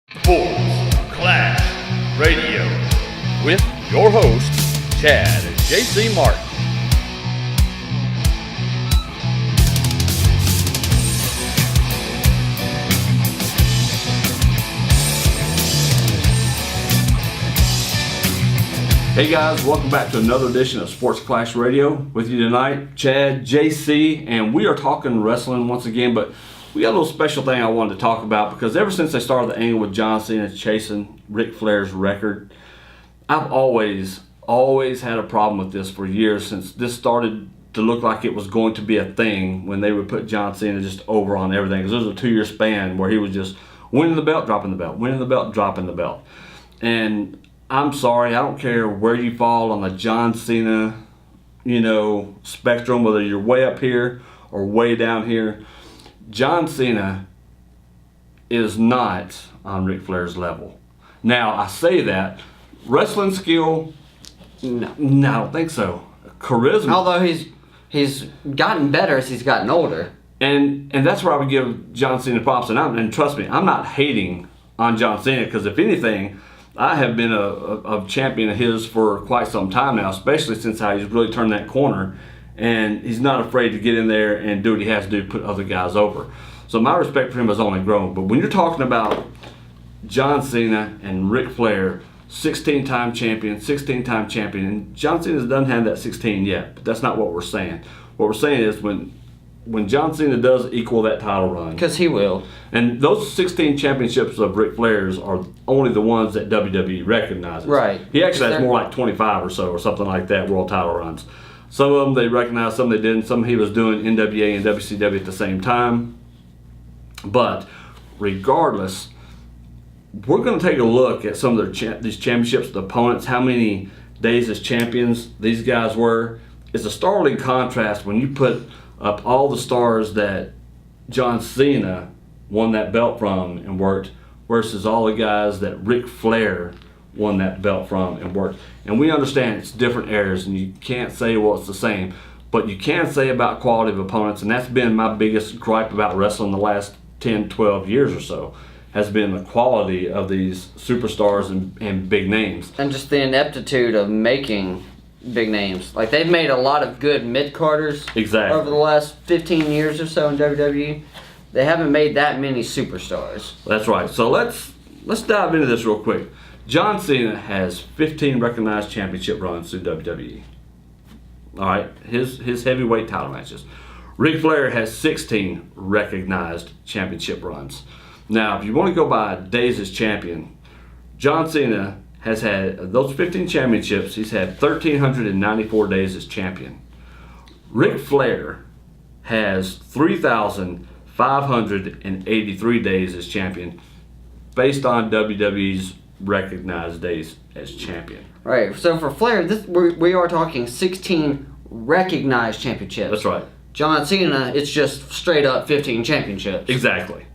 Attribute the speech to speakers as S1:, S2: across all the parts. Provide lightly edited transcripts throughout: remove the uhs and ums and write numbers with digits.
S1: Sports Clash Radio with your hosts, Chad and JC Martin.
S2: Hey guys, welcome back to another edition of Sports Clash Radio. With you tonight, Chad, JC, and we are talking wrestling once again, but we got a little special thing I wanted to talk about because ever since they started the angle with John Cena chasing Ric Flair's record, I've always had a problem with this for years since this started to look like it was going to be a thing when they would put John Cena just over on everything. Because there was a 2-year span where he was just winning the belt, dropping the belt, winning the belt, dropping the belt. And I'm sorry, I don't care where you fall on the John Cena, spectrum, whether you're way up here or way down here. John Cena is not on Ric Flair's level. Now, I say that. Wrestling skill, no, I don't think so. Charisma.
S3: Although he's gotten better as he's gotten older.
S2: And that's where I would give John Cena props. And trust me, I'm not hating on John Cena because if anything, I have been a champion of his for quite some time now, especially since how he's really turned that corner. And he's not afraid to get in there and do what he has to do, put other guys over. So my respect for him has only grown. But when you're talking about John Cena and Ric Flair, 16-time champion, and John Cena doesn't have that 16 yet, but that's not what we're saying. What we're saying is when John Cena does equal that title run.
S3: Because he will.
S2: And those 16 championships of Ric Flair's are only the ones that WWE recognizes.
S3: Right.
S2: He actually has more like 25 or so or something like that world title runs. Some of them they recognized, some they didn't. Some he was doing NWA and WCW at the same time. But regardless, we're going to take a look at some of these championships, the opponents, how many days as champions these guys were. It's a startling contrast when you put up all the stars that John Cena won that belt from and worked versus all the guys that Ric Flair won that belt from and worked. And we understand it's different eras and you can't say, well, it's the same. But you can say about quality of opponents, and that's been my biggest gripe about wrestling the last 10, 12 years or so, has been the quality of these superstars and big names.
S3: And just the ineptitude of making big names. Like, they've made a lot of good mid-carders over the last 15 years or so in WWE. They haven't made that many superstars.
S2: That's right. So let's dive into this real quick. John Cena has 15 recognized championship runs through WWE. All right, his heavyweight title matches. Ric Flair has 16 recognized championship runs. Now, if you want to go by days as champion, John Cena has had those 15 championships. He's had 1,394 days as champion. Ric Flair has 3,583 days as champion based on WWE's recognized days as champion.
S3: Right. So for Flair, we are talking 16 recognized championships.
S2: That's right.
S3: John Cena, it's just straight up 15 championships.
S2: Exactly.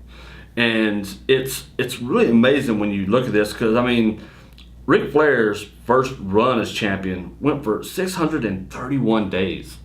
S2: And it's really amazing when you look at this because, I mean, Ric Flair's first run as champion went for 631 days.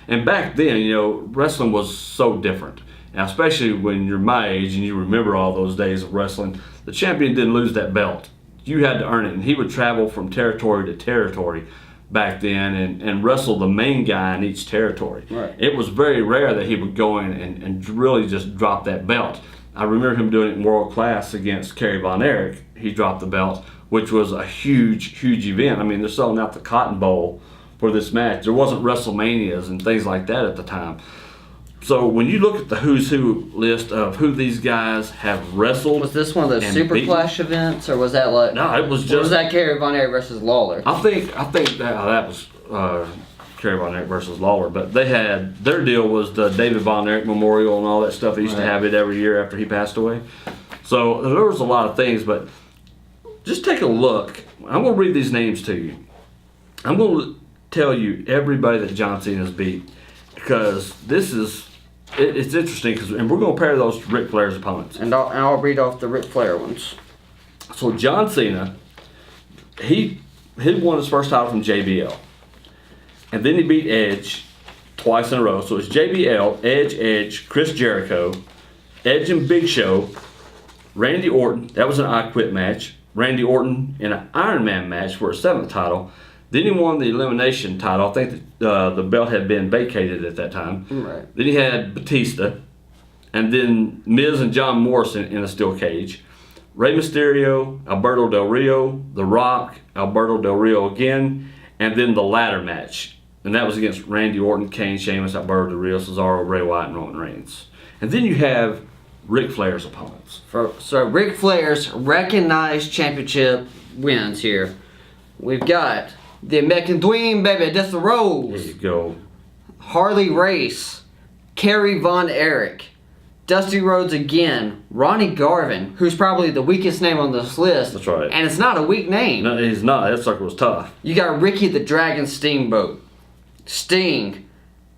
S2: And back then, wrestling was so different. Now, especially when you're my age and you remember all those days of wrestling, the champion didn't lose that belt. You had to earn it. And he would travel from territory to territory back then and wrestle the main guy in each territory.
S3: Right.
S2: It was very rare that he would go in and really just drop that belt. I remember him doing it in World Class against Kerry Von Erich. He dropped the belt, which was a huge, huge event. I mean, they're selling out the Cotton Bowl for this match. There wasn't WrestleManias and things like that at the time. So when you look at the who's who list of who these guys have wrestled,
S3: was this one of those Super Clash events, or was that like?
S2: No, it was just.
S3: Or was that Kerry Von Erich versus Lawler?
S2: I think that was Kerry Von Erich versus Lawler, but they had their deal was the David Von Erich Memorial and all that stuff. They used to have it every year after he passed away. So there was a lot of things, but just take a look. I'm going to read these names to you. I'm going to tell you everybody that John Cena's beat because it's interesting and we're going to pair those to Ric Flair's opponents.
S3: And I'll read off the Ric Flair ones.
S2: So John Cena, he won his first title from JBL. And then he beat Edge twice in a row. So it's JBL, Edge, Chris Jericho, Edge and Big Show, Randy Orton, that was an I Quit match. Randy Orton in an Iron Man match for a 7th title. Then he won the elimination title. I think the belt had been vacated at that time.
S3: Right.
S2: Then he had Batista. And then Miz and John Morrison in a steel cage. Rey Mysterio, Alberto Del Rio, The Rock, Alberto Del Rio again. And then the ladder match. And that was against Randy Orton, Kane, Sheamus, Alberto Del Rio, Cesaro, Bray Wyatt, and Roman Reigns. And then you have Ric Flair's opponents.
S3: So Ric Flair's recognized championship wins here. We've got the American Dream, baby, that's the Rose.
S2: There you go.
S3: Harley Race, Kerry Von Erich, Dusty Rhodes again, Ronnie Garvin, who's probably the weakest name on this list.
S2: That's right.
S3: And it's not a weak name.
S2: No, he's not. That sucker was tough.
S3: You got Ricky the Dragon Steamboat, Sting,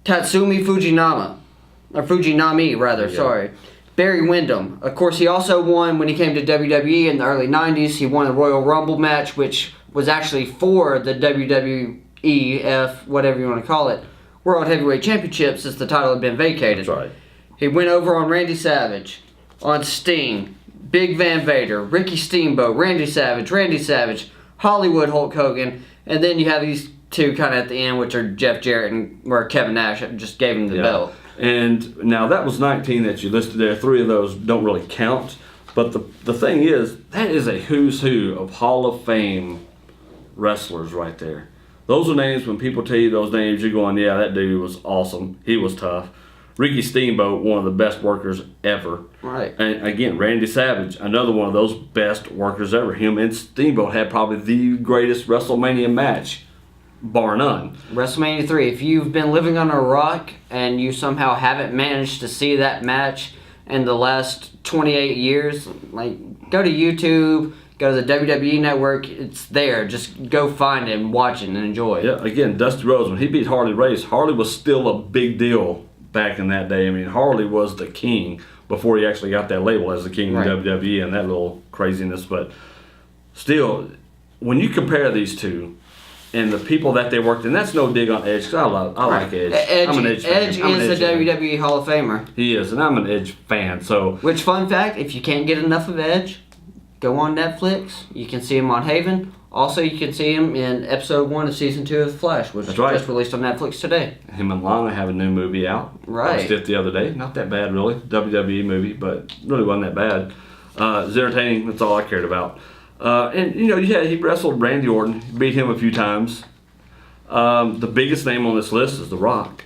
S3: Tatsumi Fujinami, rather, sorry. Barry Windham. Of course, he also won when he came to WWE in the early 90s. He won the Royal Rumble match, which was actually for the WWEF, whatever you want to call it, World Heavyweight Championship, since the title had been vacated.
S2: That's right.
S3: He went over on Randy Savage, on Sting, Big Van Vader, Ricky Steamboat, Randy Savage, Hollywood Hulk Hogan, and then you have these two kind of at the end, which are Jeff Jarrett and where Kevin Nash just gave him the belt.
S2: And now that was 19 that you listed there. 3 of those don't really count. But the thing is, that is a who's who of Hall of Fame wrestlers right there. Those are names, when people tell you those names, you're going, yeah, that dude was awesome. He was tough. Ricky Steamboat, one of the best workers ever.
S3: Right.
S2: And again, Randy Savage, another one of those best workers ever. Him and Steamboat had probably the greatest WrestleMania match, bar none.
S3: WrestleMania 3. If you've been living on a rock and you somehow haven't managed to see that match in the last 28 years, like, go to YouTube, go to the WWE Network. It's there. Just go find it and watch it and enjoy it.
S2: Yeah, again, Dusty Rhodes, when he beat Harley Race, Harley was still a big deal back in that day. I mean, Harley was the king before he actually got that label as the king of WWE and that little craziness. But still, when you compare these two and the people that they worked, and that's no dig on Edge, because I like Edge. I'm an Edge fan.
S3: Edge is the WWE Hall of Famer.
S2: He is, and I'm an Edge fan. So,
S3: which, fun fact, if you can't get enough of Edge, go on Netflix. You can see him on Haven. Also, you can see him in episode 1 of season 2 of The Flash, which was just released on Netflix today.
S2: Him and Lana have a new movie out.
S3: Right.
S2: I watched it the other day. Not that bad, really. WWE movie, but really wasn't that bad. It was entertaining. That's all I cared about. And, you know, yeah, he wrestled Randy Orton. Beat him a few times. The biggest name on this list is The Rock.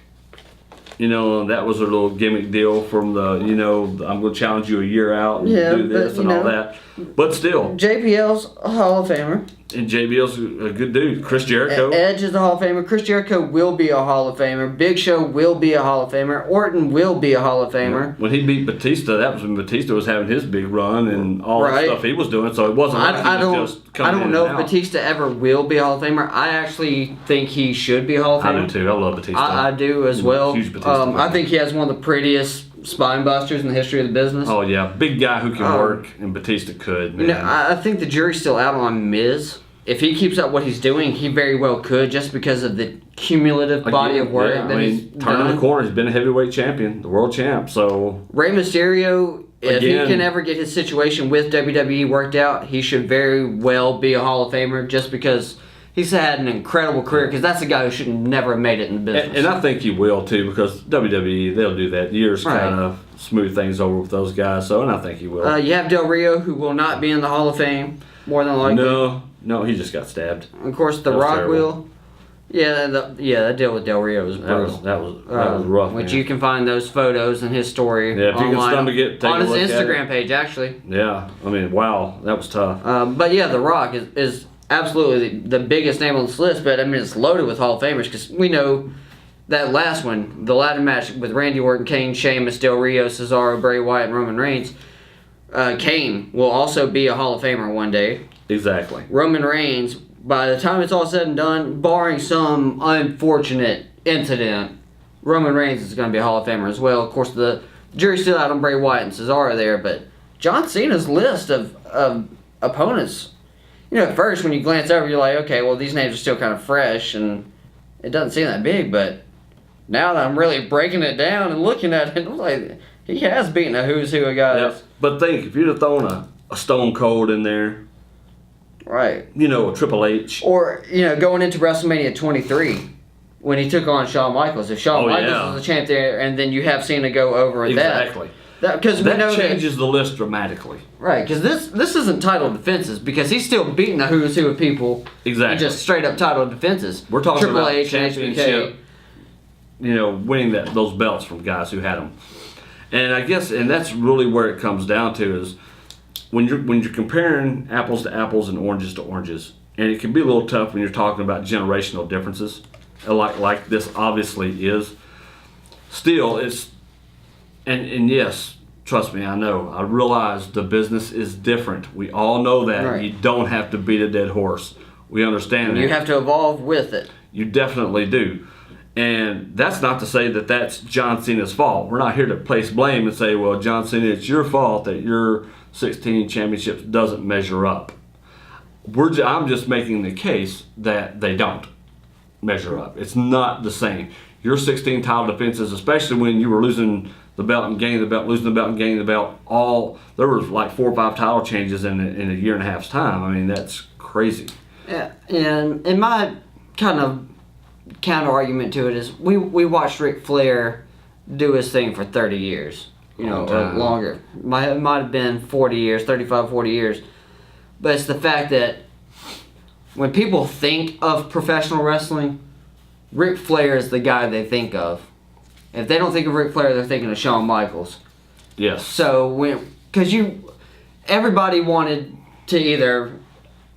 S2: You know, that was a little gimmick deal from the, you know, I'm going to challenge you a year out and do this and all that. But still.
S3: JBL's a Hall of Famer.
S2: And JBL's a good dude. Chris Jericho.
S3: Edge is a Hall of Famer. Chris Jericho will be a Hall of Famer. Big Show will be a Hall of Famer. Orton will be a Hall of Famer.
S2: When he beat Batista, that was when Batista was having his big run and all the stuff he was doing. So it wasn't like
S3: I don't know if Batista ever will be a Hall of Famer. I actually think he should be a Hall of Famer.
S2: I do too. I love Batista.
S3: I do as well.
S2: Huge Batista fan.
S3: I think he has one of the prettiest spine busters in the history of the business.
S2: Oh yeah, big guy who can work, and Batista could. Man.
S3: You know, I think the jury's still out on Miz. If he keeps up what he's doing, he very well could, just because of the cumulative body of work that he's
S2: turning the corner. He's been a heavyweight champion, the world champ. So
S3: Rey Mysterio, if he can ever get his situation with WWE worked out, he should very well be a Hall of Famer, just because he's had an incredible career, because that's a guy who should never have made it in the business.
S2: And I think he will too, because WWE, they'll do that. Years kind of smooth things over with those guys. So, and I think he will.
S3: You have Del Rio, who will not be in the Hall of Fame, more than likely.
S2: No, he just got stabbed.
S3: Of course, The Rock will. Yeah, that deal with Del Rio was brutal.
S2: That was rough.
S3: Which you can find those photos and his story
S2: if you can stomach it, take
S3: on
S2: a
S3: his
S2: look
S3: Instagram
S2: at
S3: page, actually.
S2: Yeah, I mean, wow, that was tough.
S3: But yeah, The Rock is absolutely the biggest name on this list. But I mean, it's loaded with Hall of Famers, because we know that last one, the ladder match with Randy Orton, Kane, Sheamus, Del Rio, Cesaro, Bray Wyatt, and Roman Reigns. Kane will also be a Hall of Famer one day.
S2: Exactly.
S3: Roman Reigns, by the time it's all said and done, barring some unfortunate incident, Roman Reigns is going to be a Hall of Famer as well. Of course, the jury's still out on Bray Wyatt and Cesaro there, but John Cena's list of opponents, you know, at first when you glance over, you're like, okay, well, these names are still kind of fresh, and it doesn't seem that big, but now that I'm really breaking it down and looking at it, I'm like, he has beaten a who's who of guys.
S2: Yep. But think, if you'd have thrown a Stone Cold in there,
S3: Right.
S2: a Triple H.
S3: Or, going into WrestleMania 23 when he took on Shawn Michaels. If Shawn Michaels was the champ there, and then you have Cena go over
S2: Exactly.
S3: Because
S2: that changes the list dramatically.
S3: Right, because this isn't title defenses, because he's still beating the who's who of people.
S2: Exactly.
S3: Just straight up title defenses.
S2: We're talking
S3: Triple
S2: about
S3: H and
S2: championship, winning those belts from guys who had them. And I guess, and that's really where it comes down to is when you're comparing apples to apples and oranges to oranges, and it can be a little tough when you're talking about generational differences, like this obviously is. Still, it's and yes, trust me, I know. I realize the business is different. We all know that.
S3: Right.
S2: You don't have to beat a dead horse. We understand that.
S3: You have to evolve with it.
S2: You definitely do. And that's not to say that that's John Cena's fault. We're not here to place blame and say, well, John Cena, it's your fault that your 16 championships doesn't measure up. I'm just making the case that they don't measure up. It's not the same. Your 16 title defenses, especially when you were losing the belt and gaining the belt, losing the belt and gaining the belt, there was like 4 or 5 title changes in a year and a half's time. I mean, that's crazy.
S3: Yeah, and in my kind of counter argument to it is we watched Ric Flair do his thing for 30 years, or longer. It might have been 40 years, 35, 40 years. But it's the fact that when people think of professional wrestling, Ric Flair is the guy they think of. If they don't think of Ric Flair, they're thinking of Shawn Michaels.
S2: Yes.
S3: So everybody wanted to either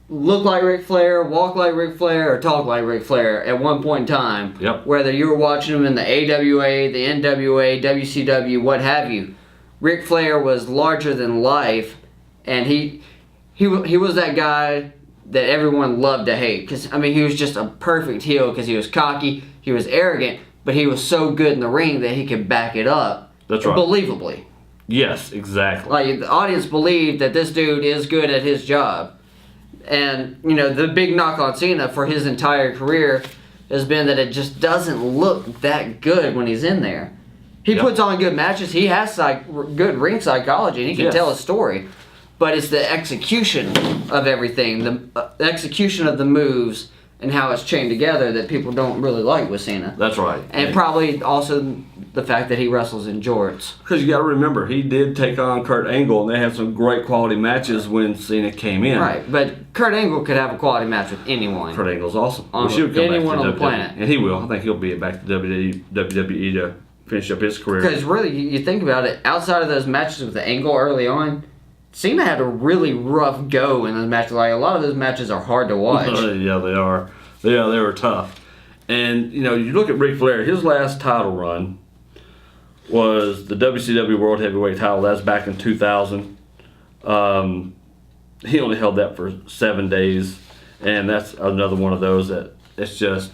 S3: look like Ric Flair, walk like Ric Flair, or talk like Ric Flair at one point in time.
S2: Yep.
S3: Whether you were watching him in the AWA, the NWA, WCW, what have you, Ric Flair was larger than life, and he was that guy that everyone loved to hate. Because he was just a perfect heel because he was cocky, he was arrogant, but he was so good in the ring that he could back it up.
S2: That's right.
S3: Believably.
S2: Yes, exactly.
S3: Like, the audience believed that this dude is good at his job. And, the big knock on Cena for his entire career has been that it just doesn't look that good when he's in there. He puts on good matches. He has good ring psychology, and he can tell a story. But it's the execution of everything, the execution of the moves and how it's chained together that people don't really like with Cena.
S2: That's right.
S3: And probably also the fact that he wrestles in jorts.
S2: Because you got to remember, he did take on Kurt Angle, and they had some great quality matches when Cena came in.
S3: Right, but Kurt Angle could have a quality match with anyone.
S2: Kurt Angle's awesome.
S3: Anyone on the planet.
S2: And he will. I think he'll be back to WWE to finish up his career.
S3: Because really, you think about it, outside of those matches with the Angle early on, Cena had a really rough go in those matches. Like, a lot of those matches are hard to watch.
S2: Yeah, they are. Yeah, they were tough. And, you look at Ric Flair, his last title run was the WCW World Heavyweight title. That's back in 2000. He only held that for 7 days. And that's another one of those that it's just,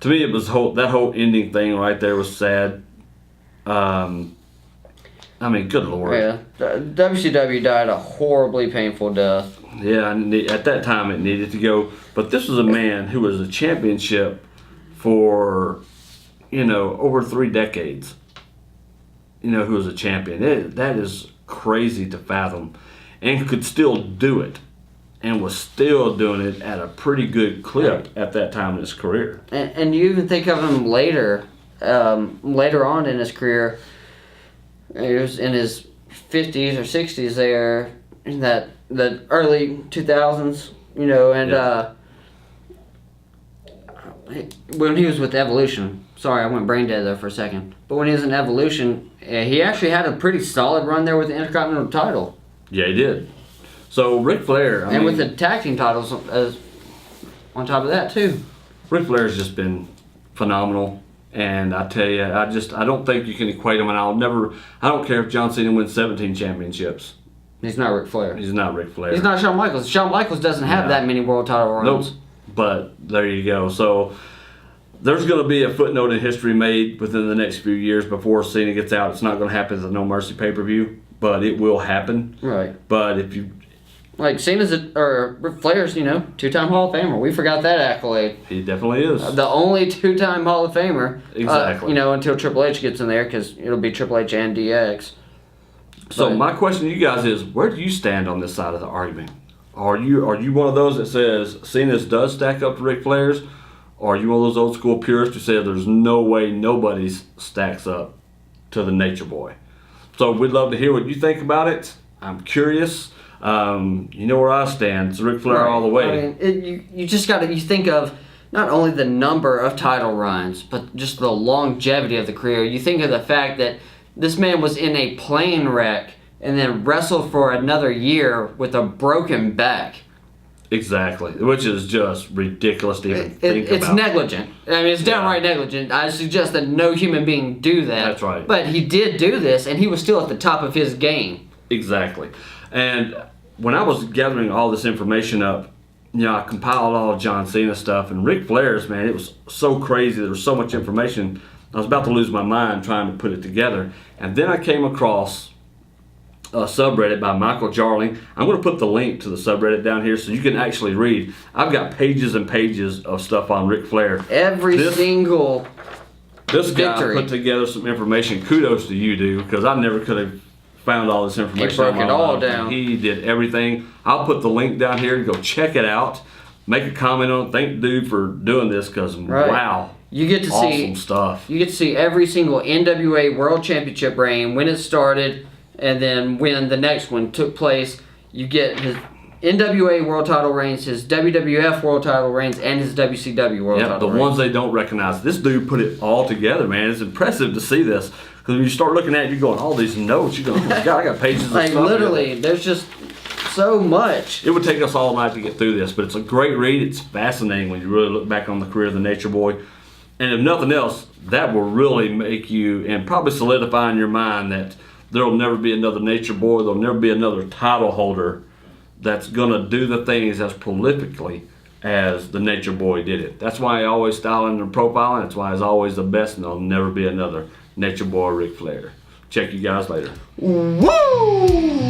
S2: to me, it was that whole ending thing right there was sad. Good Lord.
S3: Yeah, WCW died a horribly painful death.
S2: Yeah, at that time it needed to go. But this was a man who was a championship for, over 3 decades. Who was a champion. That is crazy to fathom. And could still do it. And was still doing it at a pretty good clip at that time in his career.
S3: And you even think of him later on in his career. He was in his 50s or 60s there, in the early 2000s, when he was with Evolution. Sorry, I went brain dead there for a second. But when he was in Evolution, he actually had a pretty solid run there with the Intercontinental title.
S2: Yeah, he did. So Ric Flair,
S3: with the tag team titles on top of that too.
S2: Ric Flair's just been phenomenal. And I tell you, I don't think you can equate him. And I don't care if John Cena wins 17 championships.
S3: He's not Ric Flair.
S2: He's not Ric Flair.
S3: He's not Shawn Michaels. Shawn Michaels doesn't have that many world title runs.
S2: Nope. But there you go. So there's going to be a footnote in history made within the next few years before Cena gets out. It's not going to happen at the No Mercy pay-per-view, but it will happen.
S3: Right.
S2: But
S3: Like Cena's or Ric Flair's, 2-time Hall of Famer. We forgot that accolade.
S2: He definitely is.
S3: The only 2-time Hall of Famer.
S2: Exactly.
S3: Until Triple H gets in there, because it'll be Triple H and DX.
S2: So my question to you guys is, where do you stand on this side of the argument? Are you one of those that says Cena's does stack up to Ric Flair's? Or are you one of those old school purists who say there's no way nobody's stacks up to the Nature Boy? So we'd love to hear what you think about it. I'm curious. You know where I stand. It's Ric Flair all the way.
S3: I mean, you just got to think of not only the number of title runs, but just the longevity of the career. You think of the fact that this man was in a plane wreck and then wrestled for another year with a broken back.
S2: Exactly, which is just ridiculous to even think about.
S3: It's negligent. I mean, it's downright negligent. I suggest that no human being do that.
S2: That's right.
S3: But he did do this, and he was still at the top of his game.
S2: Exactly. And when I was gathering all this information up, I compiled all of John Cena stuff, and Ric Flair's, man, it was so crazy. There was so much information. I was about to lose my mind trying to put it together. And then I came across a subreddit by Michael Jarling. I'm going to put the link to the subreddit down here so you can actually read. I've got pages and pages of stuff on Ric Flair. This guy put together some information. Kudos to you, dude, because I never could have found all this information.
S3: He broke it all down.
S2: He did everything. I'll put the link down here to go check it out. Make a comment on it. Thank the dude for doing this, because wow.
S3: You get to
S2: awesome stuff.
S3: You get to see every single NWA World Championship reign, when it started, and then when the next one took place. You get his NWA World Title reigns, his WWF World Title reigns, and his WCW World Title reigns.
S2: The ones they don't recognize. This dude put it all together, man. It's impressive to see this, because when you start looking at it, you're going, all these notes. You're going, oh my God, I got pages of stuff.
S3: Literally, there's just so much.
S2: It would take us all night to get through this, but it's a great read. It's fascinating when you really look back on the career of the Nature Boy. And if nothing else, that will really make you, and probably solidify in your mind, that there will never be another Nature Boy. There will never be another title holder that's going to do the things as prolifically as the Nature Boy did it. That's why I always style in the profile, and that's why he's always the best, and there'll never be another Nature Boy Ric Flair. Check you guys later.
S3: Woo!